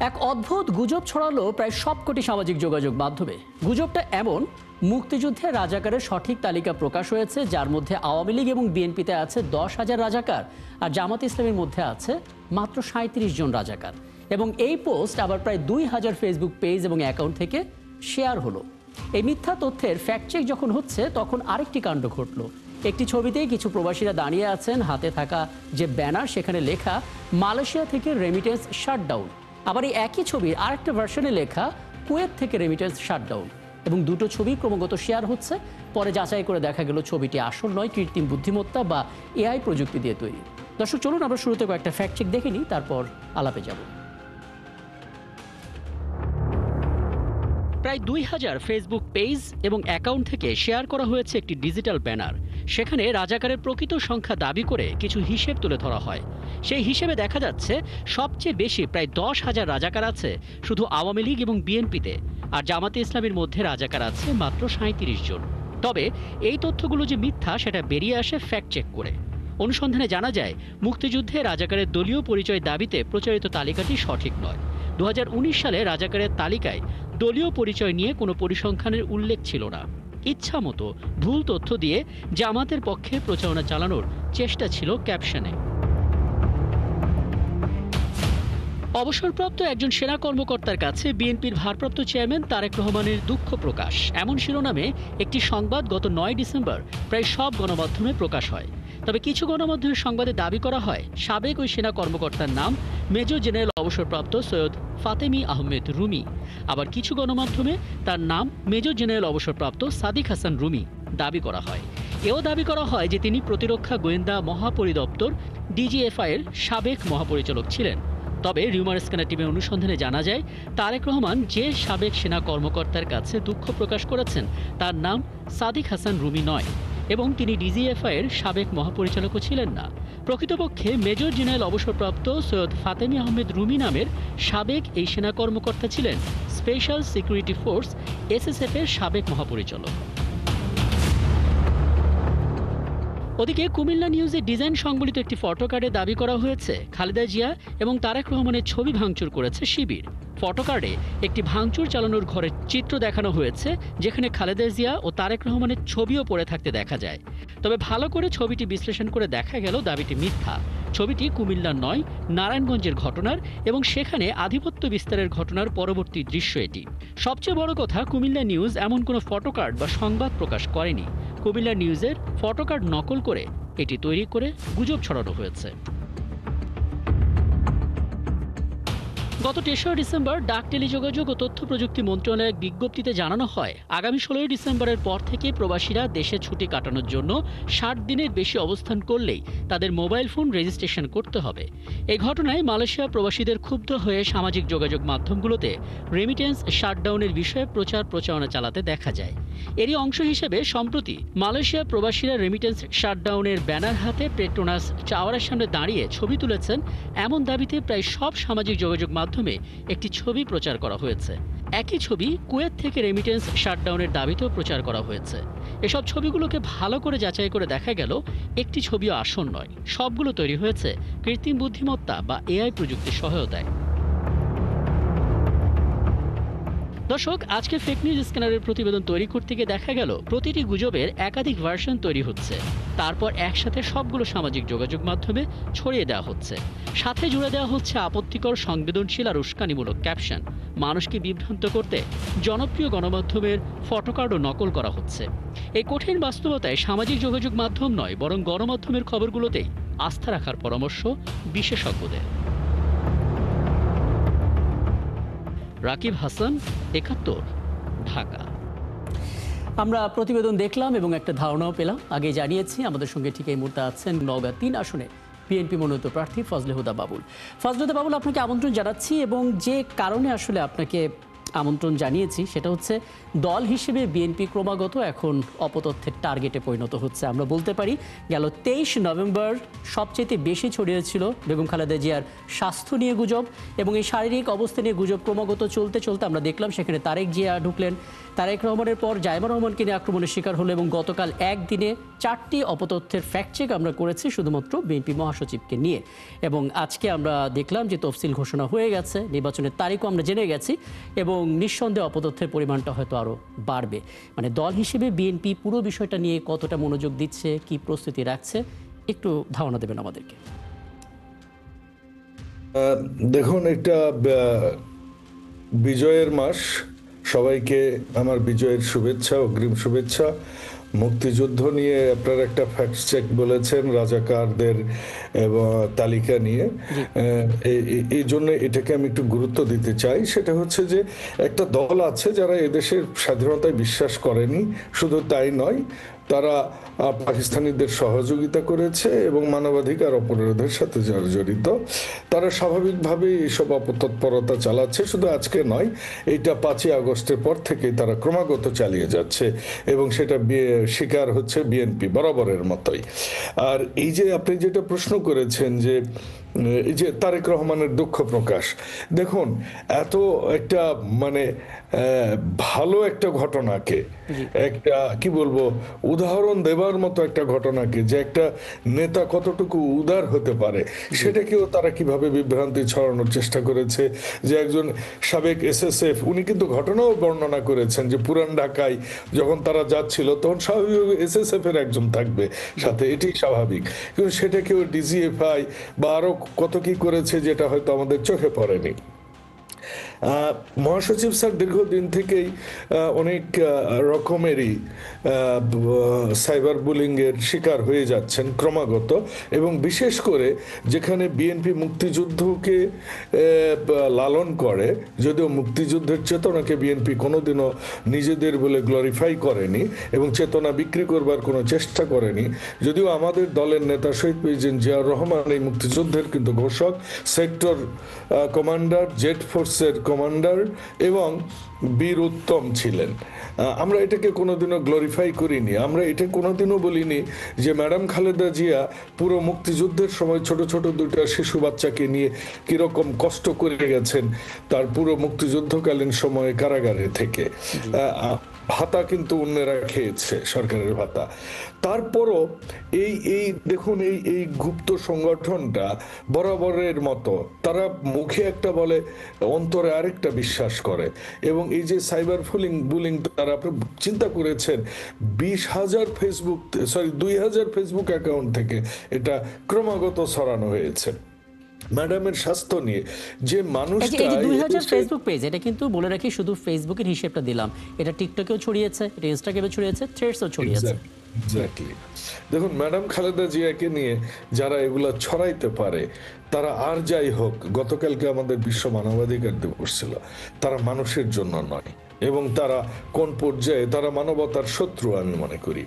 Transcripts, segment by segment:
এক অদ্ভুত গুজব ছড়ালো প্রায় সবকটি সামাজিক যোগাযোগ মাধ্যমে। গুজবটা এমন, মুক্তিযুদ্ধে রাজাকারের সঠিক তালিকা প্রকাশ হয়েছে, যার মধ্যে আওয়ামী লীগ এবং বিএনপিতে আছে 10,000 রাজাকার, আর জামাত ইসলামের মধ্যে আছে মাত্র 37 জন রাজাকার। এবং এই পোস্ট আবার প্রায় 2000 ফেসবুক পেজ এবং অ্যাকাউন্ট থেকে শেয়ার হলো। এই মিথ্যা তথ্যের ফ্যাক্ট চেক যখন হচ্ছে, তখন আরেকটি কাণ্ড ঘটলো। একটি ছবিতেই কিছু প্রবাসীরা দাঁড়িয়ে আছেন, হাতে থাকা যে ব্যানার সেখানে লেখা মালয়েশিয়া থেকে রেমিটেন্স শাটডাউন। আবার এই একই ছবির আরেকটা ভার্সনে লেখা কুয়েত থেকে রেমিটেন্স শাটডাউন। এবং দুটো ছবি ক্রমাগত শেয়ার হচ্ছে। পরে যাচাই করে দেখা গেল ছবিটি আসল নয়, কৃত্রিম বুদ্ধিমত্তা বা এআই প্রযুক্তি দিয়ে তৈরি। দর্শক, চলুন আমরা শুরুতে কয়েকটা ফ্যাক্ট চেক দেখে নিই, তারপর আলাপে যাব। প্রায় 2000 ফেসবুক পেজ এবং অ্যাকাউন্ট থেকে শেয়ার করা হয়েছে একটি ডিজিটাল ব্যানার। সেখানে রাজাকারের প্রকৃত সংখ্যা দাবি করে কিছু হিসেব তুলে ধরা হয়। সেই হিসেবে দেখা যাচ্ছে সবচেয়ে বেশি প্রায় 10,000 রাজাকার আছে শুধু আওয়ামী লীগ এবং বিএনপিতে, আর জামাতে ইসলামের মধ্যে রাজাকার আছে মাত্র 37 জন। তবে এই তথ্যগুলো যে মিথ্যা সেটা বেরিয়ে আসে ফ্যাক্ট চেক করে। অনুসন্ধানে জানা যায় মুক্তিযুদ্ধে রাজাকারের দলীয় পরিচয় দাবিতে প্রচারিত তালিকাটি সঠিক নয়। 2019 সালে রাজাকারের তালিকায় দলীয় পরিচয় নিয়ে কোনো পরিসংখ্যানের উল্লেখ ছিল না। ইচ্ছা মতো ভুল তথ্য দিয়ে জামাতের পক্ষে প্রচারণা চালানোর চেষ্টা ছিল ক্যাপশনে। অবসরপ্রাপ্ত একজন সেনা কর্মকর্তার কাছে বিএনপির ভারপ্রাপ্ত চেয়ারম্যান তারেক রহমানের দুঃখ প্রকাশ, এমন শিরোনামে একটি সংবাদ গত 9 ডিসেম্বর প্রায় সব গণমাধ্যমে প্রকাশ হয়। তবে কিছু গণমাধ্যমের সংবাদে দাবি করা হয় সাবেক ওই সেনা কর্মকর্তার নাম মেজর জেনারেল অবসরপ্রাপ্ত সৈয়দ ফাতেমি আহমেদ রুমি। আবার কিছু গণমাধ্যমে তার নাম মেজর জেনারেল অবসরপ্রাপ্ত সাদিক হাসান রুমি দাবি করা হয়। এও দাবি করা হয় যে তিনি প্রতিরক্ষা গোয়েন্দা মহাপরিদপ্তর ডিজিএফআই এর সাবেক মহাপরিচালক ছিলেন। তবে রিউমার স্ক্যানার টিমের অনুসন্ধানে জানা যায় তারেক রহমান যে সাবেক সেনা কর্মকর্তার কাছে দুঃখ প্রকাশ করেছেন তার নাম সাদিক হাসান রুমি নয়, এবং তিনি ডিজিএফআই এর সাবেক মহাপরিচালকও ছিলেন না। প্রকৃতপক্ষে মেজর জেনারেল অবসরপ্রাপ্ত সৈয়দ ফাতেমি আহমেদ রুমি নামের সাবেক এই সেনা কর্মকর্তা ছিলেন স্পেশাল সিকিউরিটি ফোর্স এসএসএফ এর সাবেক মহাপরিচালক। ওদিকে কুমিল্লা নিউজে ডিজাইন সংবলিত একটি ফটোকার্ডে দাবি করা হয়েছে খালেদা জিয়া এবং তারেক রহমানের ছবি ভাঙচুর করেছে শিবির। ফটোকার্ডে একটি ভাঙচুর চালানোর ঘরের চিত্র দেখানো হয়েছে, যেখানে খালেদা জিয়া ও তারেক রহমানের ছবিও পড়ে থাকতে দেখা যায়। তবে ভালো করে ছবিটি বিশ্লেষণ করে দেখা গেল দাবিটি মিথ্যা। ছবিটি কুমিল্লার নয়, নারায়ণগঞ্জের ঘটনার, এবং সেখানে আধিপত্য বিস্তারের ঘটনার পরবর্তী দৃশ্য এটি। সবচেয়ে বড় কথা, কুমিল্লা নিউজ এমন কোনো ফটোকার্ড বা সংবাদ প্রকাশ করেনি। কুমিল্লা নিউজের ফটোকার্ড নকল করে এটি তৈরি করে গুজব ছড়ানো হয়েছে। গত 3রা ডিসেম্বর ডাক, টেলিযোগাযোগ ও তথ্য প্রযুক্তি মন্ত্রণালয়ের এক বিজ্ঞপ্তিতে জানানো হয় আগামী 16 ডিসেম্বরের পর থেকে প্রবাসীরা দেশে ছুটি কাটানোর জন্য 60 দিনের বেশি অবস্থান করলেই তাদের মোবাইল ফোন রেজিস্ট্রেশন করতে হবে। এই ঘটনায় মালয়েশিয়া প্রবাসীদের ক্ষুব্ধ হয়ে সামাজিক যোগাযোগ মাধ্যমগুলোতে রেমিটেন্স শাটডাউনের বিষয়ে প্রচারণা চালাতে দেখা যায়। এরই অংশ হিসেবে সম্প্রতি মালয়েশিয়া প্রবাসীরা রেমিটেন্স শাটডাউনের ব্যানার হাতে পেট্রোনাস টাওয়ারের সামনে দাঁড়িয়ে ছবি তুলেছেন, এমন দাবিতে প্রায় সব সামাজিক যোগাযোগ মাধ্যমে একটি ছবি প্রচার করা হয়েছে। একই ছবি কুয়েত থেকে রেমিটেন্স শাটডাউনের দাবিতেও প্রচার করা হয়েছে। এসব ছবিগুলোকে ভালো করে যাচাই করে দেখা গেল একটি ছবিও আসল নয়, সবগুলো তৈরি হয়েছে কৃত্রিম বুদ্ধিমত্তা বা এআই প্রযুক্তির সহায়তায়। দর্শক, আজকে ফেক নিউজ স্ক্যানারের প্রতিবেদন তৈরি করতে গিয়ে দেখা গেল প্রতিটি গুজবের একাধিক ভার্সন তৈরি হচ্ছে, তারপর একসাথে সবগুলো সামাজিক যোগাযোগ মাধ্যমে ছড়িয়ে দেওয়া হচ্ছে। সাথে জুড়ে দেওয়া হচ্ছে আপত্তিকর, সংবেদনশীল আর উস্কানিমূলক ক্যাপশন। মানুষকে বিভ্রান্ত করতে জনপ্রিয় গণমাধ্যমের ফটোকার্ডও নকল করা হচ্ছে। এই কঠিন বাস্তবতায় সামাজিক যোগাযোগ মাধ্যম নয়, বরং গণমাধ্যমের খবরগুলোতেই আস্থা রাখার পরামর্শ বিশেষজ্ঞদের। রাকিব হাসান, 71, ঢাকা। আমরা প্রতিবেদন দেখলাম এবং একটা ধারণাও পেলাম। আগে জানিয়েছি আমাদের সঙ্গে ঠিক এই মুহূর্তে আছেন নওগাঁ 3 আসনে বিএনপি মনোনীত প্রার্থী ফজলে হুদা বাবুল। ফজলে হুদা বাবুল, আপনাকে আমন্ত্রণ জানাচ্ছি, এবং যে কারণে আসলে আপনাকে আমন্ত্রণ জানিয়েছি সেটা হচ্ছে দল হিসেবে বিএনপি ক্রমাগত এখন অপতথ্যের টার্গেটে পরিণত হচ্ছে। আমরা বলতে পারি গেল 23 নভেম্বর সবচেয়ে বেশি ছড়িয়েছিল বেগম খালেদা জিয়ার স্বাস্থ্য নিয়ে গুজব, এবং এই শারীরিক অবস্থা নিয়ে গুজব ক্রমাগত চলতে চলতে আমরা দেখলাম সেখানে তারেক জিয়া ঢুকলেন, তারেক রহমানের পর জাইমা রহমানকে নিয়ে আক্রমণের শিকার হলো, এবং গতকাল একদিনে 4টি অপতথ্যের ফ্যাক্ট চেক আমরা করেছি শুধুমাত্র বিএনপি মহাসচিবকে নিয়ে। এবং আজকে আমরা দেখলাম যে তফসিল ঘোষণা হয়ে গেছে, নির্বাচনের তারিখও আমরা জেনে গেছি, এবং নিঃসন্দেহে অপতথ্যের পরিমাণটা হয়তো আরও বাড়বে। মানে দল হিসেবে বিএনপি পুরো বিষয়টা নিয়ে কতটা মনোযোগ দিচ্ছে, কি প্রস্তুতি রাখছে, একটু ধারণা দেবেন আমাদেরকে। দেখুন, একটা বিজয়ের মাস, সবাইকে আমার বিজয়ের শুভেচ্ছা, অগ্রিম শুভেচ্ছা। মুক্তিযুদ্ধ নিয়ে আপনারা একটা ফ্যাক্ট চেক বলেছেন, রাজাকারদের এবং তালিকা নিয়ে, এই জন্য এটাকে আমি একটু গুরুত্ব দিতে চাই। সেটা হচ্ছে যে একটা দল আছে যারা এদেশের স্বাধীনতায় বিশ্বাস করেনি, শুধু তাই নয়, তারা পাকিস্তানিদের সহযোগিতা করেছে এবং মানবাধিকার অপরাধের সাথে যারা জড়িত, তারা স্বাভাবিকভাবেই এইসব অপতৎপরতা চালাচ্ছে। শুধু আজকে নয়, এইটা 5ই আগস্টের পর থেকেই তারা ক্রমাগত চালিয়ে যাচ্ছে, এবং সেটা শিকার হচ্ছে বিএনপি বরাবরের মতোই। আর এই যে আপনি যেটা প্রশ্ন করেছেন যে এই যে তারেক রহমানের দুঃখ প্রকাশ, দেখুন, এত একটা মানে ভালো একটা ঘটনাকে, একটা কি বলবো, উদাহরণ দেবার মতো একটা ঘটনাকে, যে একটা নেতা কতটুকু উদার হতে পারে, সেটাকেও তারা কিভাবে বিভ্রান্তি ছড়ানোর চেষ্টা করেছে। যে একজন সাবেক এসএসএফ, উনি কিন্তু ঘটনাও বর্ণনা করেছেন যে পুরান ঢাকায় যখন তারা যাচ্ছিল তখন স্বাভাবিক এসএসএফ এর একজন থাকবে সাথে, এটি স্বাভাবিক, কিন্তু সেটাকেও ডিজিএফআই বা আরো কত কি করেছে যেটা হয়তো আমাদের চোখে পড়েনি। মহাসচিব স্যার দীর্ঘদিন থেকেই অনেক রকমেরই সাইবার বুলিং এর শিকার হয়ে যাচ্ছেন ক্রমাগত, এবং বিশেষ করে যেখানে বিএনপি মুক্তিযুদ্ধকে লালন করে, যদিও মুক্তিযুদ্ধের চেতনাকে বিএনপি কোনোদিনও নিজেদের বলে গ্লোরিফাই করেনি এবং চেতনা বিক্রি করবার কোনো চেষ্টা করেনি, যদিও আমাদের দলের নেতা শহীদ প্রেসিডেন্ট জিয়াউর রহমান এই মুক্তিযুদ্ধের কিন্তু ঘোষক, সেক্টর কমান্ডার, জেট ফোর্সের কমান্ডার এবং বীর উত্তম ছিলেন। আমরা এটাকে কোনোদিনও গ্লোরিফাই করিনি। আমরা এটা কোনোদিনও বলিনি যে ম্যাডাম খালেদা জিয়া পুরো মুক্তিযুদ্ধের সময় ছোট ছোট দুটো শিশু বাচ্চাকে নিয়ে কিরকম কষ্ট করে গেছেন তার পুরো মুক্তিযুদ্ধকালীন সময়ে কারাগারে থেকে। ভাতা কিন্তু অন্যেরা খেয়েছে, সরকারের ভাতা। তারপরও এই দেখুন, এই গুপ্ত সংগঠনটা বরাবরের মতো তারা মুখে একটা বলে, অন্তরে আরেকটা বিশ্বাস করে। এবং এই যে সাইবার বুলিং, তারা আপনি চিন্তা করেছেন 20,000 ফেসবুক, সরি 2,000 ফেসবুক অ্যাকাউন্ট থেকে এটা ক্রমাগত ছড়ানো হয়েছে ম্যাডামের স্বাস্থ্য নিয়ে। যে মানুষটা 2000 ফেসবুক পেজ, এটা কিন্তু বলে রাখি, শুধু ফেসবুকের হিসেবটা দিলাম, এটা টিকটকেও ছড়িয়েছে, এটা ইনস্টাগ্রামে ছড়িয়েছে, থ্রেডসও ছড়িয়েছে। এক্স্যাক্টলি। দেখুন, ম্যাডাম খালেদা জিয়াকে নিয়ে যারা এগুলা ছড়াইতে পারে, তারা আর যাই হোক, গতকালকে আমাদের বিশ্ব মানবাধিকার দিবস ছিল, তারা মানুষের জন্য নয়, এবং তারা কোন পর্যায়ে তারা মানবতার শত্রু আমি মনে করি।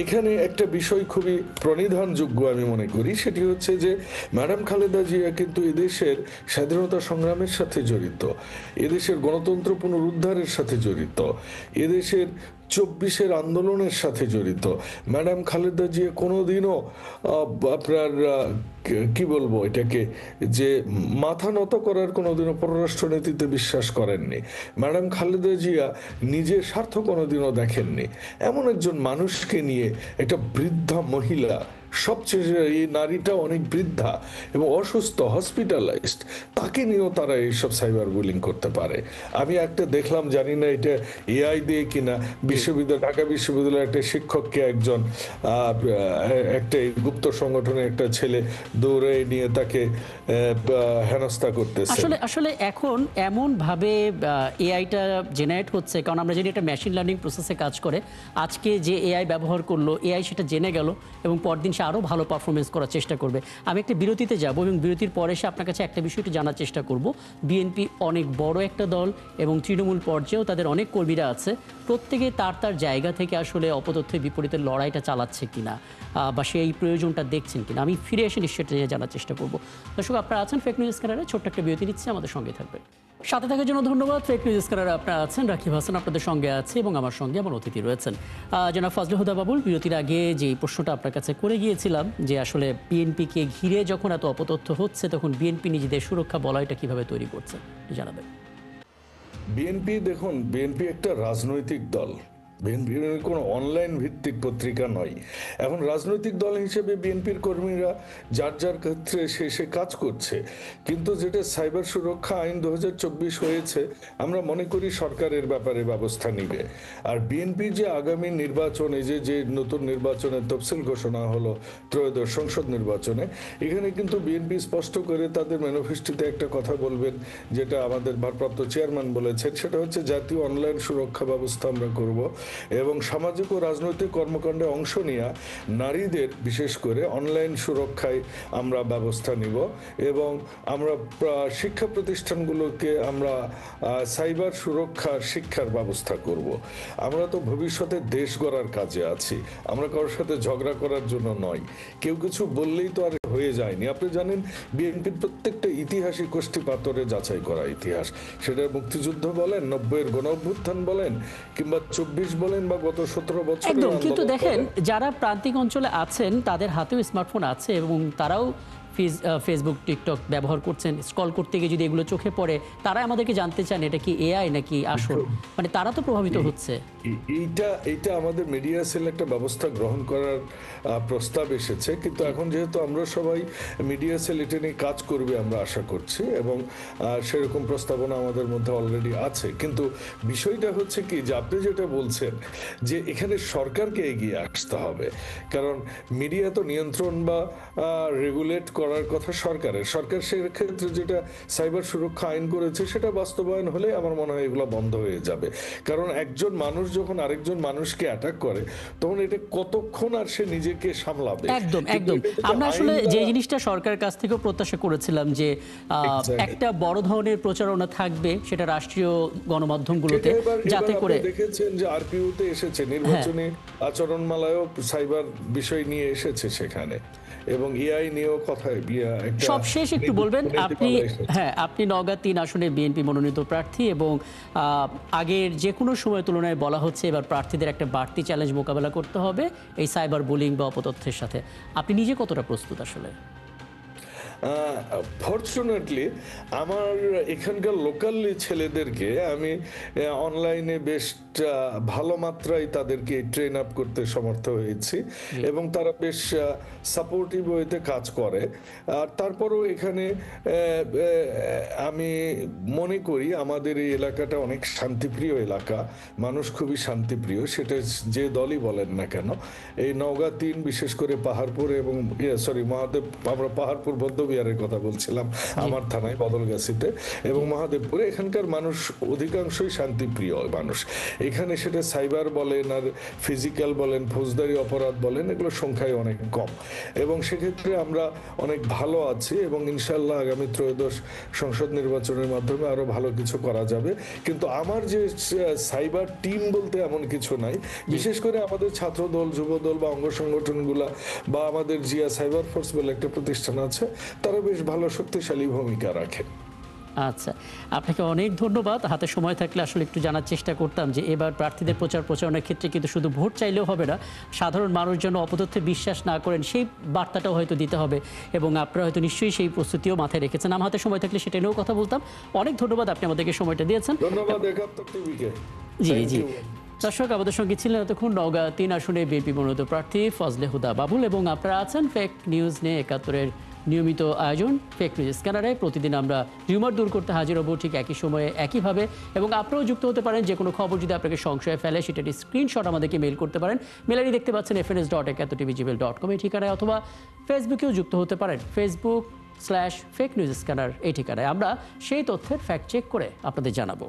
এখানে একটা বিষয় খুবই প্রণিধানযোগ্য আমি মনে করি, সেটি হচ্ছে যে ম্যাডাম খালেদা জিয়া কিন্তু এদেশের স্বাধীনতা সংগ্রামের সাথে জড়িত, এদেশের গণতন্ত্র পুনরুদ্ধারের সাথে জড়িত, এদেশের 24-এর আন্দোলনের সাথে জড়িত। ম্যাডাম খালেদা জিয়া কোনোদিনও আপনার কি বলবো এটাকে, যে মাথা নত করার কোনোদিনও পররাষ্ট্রনীতিতে বিশ্বাস করেননি। ম্যাডাম খালেদা জিয়া নিজের স্বার্থ কোনোদিনও দেখেননি। এমন একজন মানুষকে নিয়ে, একটা বৃদ্ধা মহিলা, সবচেয়ে এই নারীটা অনেক বৃদ্ধা এবং অসুস্থ, হসপিটালাইজড, তাকে নিয়েও তারা এইসব সাইবার বুলিং করতে পারে। আমি একটা দেখলাম, জানি না এটা এআই দিয়ে কিনা, ঢাকা বিশ্ববিদ্যালয়ের একটা শিক্ষককে একজন একটা গুপ্ত সংগঠনের একটা ছেলে দৌড়ে নিয়ে তাকে হেনস্থা করতেছে। আসলে এখন এমন ভাবে এআইটা জেনারেট হচ্ছে, কারণ আমরা জানি এটা মেশিন লার্নিং প্রসেসে কাজ করে। আজকে যে এআই ব্যবহার করলো, এআই সেটা জেনে গেল এবং পরদিন আরও ভালো পারফরমেন্স করার চেষ্টা করবে। আমি একটা বিরতিতে যাব এবং বিরতির পরে এসে আপনার কাছে একটা বিষয় একটু জানার চেষ্টা করব। বিএনপি অনেক বড় একটা দল এবং তৃণমূল পর্যায়েও তাদের অনেক কর্মীরা আছে, প্রত্যেকে তার জায়গা থেকে আসলে অপতথ্যের বিপরীতে লড়াইটা চালাচ্ছে কিনা বা সেই প্রয়োজনটা দেখছেন কিনা, আমি ফিরে এসে নিশ্চয়ই জানার চেষ্টা করব। দর্শক, আপনারা আছেন ফেক নিউজ স্ক্যানারে, ছোট্ট একটা বিরতি নিচ্ছে, আমাদের সঙ্গে থাকবেন। সাথে থাকার জন্য ধন্যবাদ। ফেক নিউজ স্ক্যানারে আপনারা আছেন, রাকিব হাসান আপনাদের সঙ্গে আছে এবং আমার সঙ্গে আমার অতিথি রয়েছেন জনাব ফজলে হুদা বাবুল। বিরতির আগে যে প্রশ্নটা আপনার কাছে করে গিয়েছিলাম যে আসলে বিএনপিকে ঘিরে যখন এত অপতথ্য হচ্ছে তখন বিএনপি নিজেদের সুরক্ষা বলয়টা কিভাবে তৈরি করছে জানাবেন। বিএনপি দেখুন, বিএনপি একটা রাজনৈতিক দল। বিএনপি কোনো অনলাইন ভিত্তিক পত্রিকা নয়। এখন রাজনৈতিক দল হিসেবে বিএনপির কর্মীরা যার যার ক্ষেত্রে সে কাজ করছে, কিন্তু যেটা সাইবার সুরক্ষা আইন 2024 হয়েছে, আমরা মনে করি সরকারের ব্যাপারে ব্যবস্থা নিবে। আর বিএনপি যে আগামী নির্বাচনে যে নতুন নির্বাচনের তফসিল ঘোষণা হলো ত্রয়োদশ সংসদ নির্বাচনে, এখানে কিন্তু বিএনপি স্পষ্ট করে তাদের ম্যানিফেস্টোতে একটা কথা বলবেন, যেটা আমাদের ভারপ্রাপ্ত চেয়ারম্যান বলেছেন, সেটা হচ্ছে জাতীয় অনলাইন সুরক্ষা ব্যবস্থা আমরা করব এবং সামাজিক ও রাজনৈতিক কর্মকাণ্ডে অংশ নিয়ে নারীদের বিশেষ করে অনলাইন সুরক্ষায় আমরা ব্যবস্থা নিব এবং আমরা শিক্ষা প্রতিষ্ঠানগুলোকে আমরা সাইবার সুরক্ষা শিক্ষার ব্যবস্থা করব। আমরা তো ভবিষ্যতে দেশ গড়ার কাজে আছি, আমরা কারোর সাথে ঝগড়া করার জন্য নয়। কেউ কিছু বললেই তো আর হয়ে যায়নি। আপনি জানেন বিএনপির প্রত্যেকটা ইতিহাসই কোষ্ঠী পাথরে যাচাই করা ইতিহাস, সেটা মুক্তিযুদ্ধ বলেন, 90-এর গণ অভ্যুত্থান বলেন, কিংবা 24 বলেন, বা গত 17 বছর। একদম, কিন্তু দেখেন যারা প্রান্তিক অঞ্চলে আছেন তাদের হাতেও স্মার্টফোন আছে এবং তারাও ফেসবুক টিকটক ব্যবহার করছেন। স্ক্রল করতে গিয়ে যদি এগুলো চোখে পড়ে, তারা আমাদেরকে জানতে চান এটা কি এআই নাকি আসল, মানে তারা তো প্রভাবিত হচ্ছে। এইটা আমাদের মিডিয়া সেল একটা ব্যবস্থা গ্রহণ করার প্রস্তাব এসেছে, কিন্তু এখন যেহেতু আমরা সবাই মিডিয়া সেল এটা নিয়ে কাজ করবে আমরা আশা করছি এবং সেরকম প্রস্তাবনা আমাদের মধ্যে অলরেডি আছে। কিন্তু বিষয়টা হচ্ছে কি, যে আপনি যেটা বলছেন যে এখানে সরকারকে এগিয়ে আসতে হবে, কারণ মিডিয়া তো নিয়ন্ত্রণ বা রেগুলেট করার কথা সরকারের। সরকার সেক্ষেত্রে যেটা সাইবার সুরক্ষা আইন করেছে সেটা বাস্তবায়ন হলে আমার মনে হয় এগুলো বন্ধ হয়ে যাবে। কারণ একজন মানুষ যখন আরেকজন মানুষকে অ্যাটাক করে তখন এটা কতক্ষণ আর সে নিজেকে সামলাবে। একদম একদম, আমরা আসলে যে জিনিসটা সরকারের কাছ থেকেও প্রত্যাশা করেছিলাম যে একটা বড় ধরনের প্রচারণা থাকবে সেটা রাষ্ট্রীয় গণমাধ্যমগুলোতে, যাতে করে দেখেছেন যে আরপিওতে এসেছে, নির্বাচনী আচরণমালায়ও সাইবার বিষয় নিয়ে এসেছে সেখানে, এবং এআই নিয়েও কথা। সবশেষ একটু বলবেন আপনি, আপনি নওগাঁ 3 আসনে বিএনপি মনোনীত প্রার্থী এবং আগের যে কোনো সময় তুলনায় বলা হচ্ছে এবার প্রার্থীদের একটা বাড়তি চ্যালেঞ্জ মোকাবেলা করতে হবে এই সাইবার বুলিং বা অপতথ্যের সাথে। আপনি নিজে কতটা প্রস্তুত আসলে? ফরচুনেটলি আমার এখানকার লোকাল ছেলেদেরকে আমি অনলাইনে বেশ ভালো মাত্রায় তাদেরকে ট্রেন আপ করতে সমর্থ হয়েছি এবং তারা বেশ সাপোর্টিভ ওয়েতে কাজ করে। আর তারপরও এখানে আমি মনে করি আমাদের এই এলাকাটা অনেক শান্তিপ্রিয় এলাকা, মানুষ খুবই শান্তিপ্রিয়, সেটা যে দলই বলেন না কেন। এই নওগাঁ 3 বিশেষ করে পাহাড়পুর এবং মহাদেব, আমরা পাহাড়পুর বৌদ্ধবিহারের কথা বলছিলাম, আমার থানায় বদলগাছিতে এবং মহাদেবপুরে, এখানকার মানুষ অধিকাংশই শান্তিপ্রিয় মানুষ। এখানে সেটা সাইবার বলেন আর ফিজিক্যাল বলেন, ফৌজদারি অপরাধ বলেন, এগুলো সংখ্যায় অনেক কম এবং সেক্ষেত্রে আমরা অনেক ভালো আছি এবং ইনশাল্লাহ আগামী ত্রয়োদশ সংসদ নির্বাচনের মাধ্যমে আরো ভালো কিছু করা যাবে। কিন্তু আমার যে সাইবার টিম বলতে এমন কিছু নাই, বিশেষ করে আমাদের ছাত্র দল, যুব দল বা অঙ্গ সংগঠনগুলা বা আমাদের জিয়া সাইবার ফোর্স বলে একটা প্রতিষ্ঠান আছে, তারা বেশ ভালো শক্তিশালী ভূমিকা রাখে। আচ্ছা, আপনাকে অনেক ধন্যবাদ। হাতে সময় থাকলে আসলে একটু জানার চেষ্টা করতাম যে এবার প্রার্থীদের প্রচারণার ক্ষেত্রে কিন্তু শুধু ভোট চাইলেও হবে না, সাধারণ মানুষ যেন অপতথ্যে বিশ্বাস না করেন সেই বার্তাটাও হয়তো দিতে হবে এবং আপনারা হয়তো নিশ্চয়ই সেই প্রস্তুতিও মাথায় রেখেছেন। আমার হাতে সময় থাকলে সেটা নিয়েও কথা বলতাম। অনেক ধন্যবাদ, আপনি আমাদেরকে সময়টা দিয়েছেন। ধন্যবাদ একাত্তর টিভিকে। জি জি, দর্শক আমাদের সঙ্গে ছিলেন এতক্ষণ নওগাঁ 3 আসনে বিএনপি মনোনীত প্রার্থী ফজলে হুদা বাবুল এবং আপনারা আছেন ফেক নিউজ নিয়ে 71-এর নিয়মিত আয়োজন ফেক নিউজ স্ক্যানারে। প্রতিদিন আমরা রিউমার দূর করতে হাজির হব ঠিক একই সময়ে একইভাবে, এবং আপনারাও যুক্ত হতে পারেন। যে কোনো খবর যদি আপনাকে সংশয়ে ফেলে সেটার স্ক্রিনশট আমাদেরকে মেইল করতে পারেন। মেল আইডি দেখতে পাচ্ছেন fns.71tv@gmail.com এই ঠিকানায়, অথবা ফেসবুকেও যুক্ত হতে পারেন facebook/fake news scanner এই ঠিকানায়। আমরা সেই তথ্যের ফ্যাক্ট চেক করে আপনাদের জানাবো।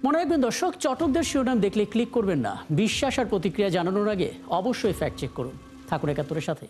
মনে রাখবেন দর্শক, চটকদের শিরোনাম দেখলে ক্লিক করবেন না। বিশ্বাস আর প্রতিক্রিয়া জানানোর আগে অবশ্যই ফ্যাক্ট চেক করুন। থাকুন 71-এর সাথে।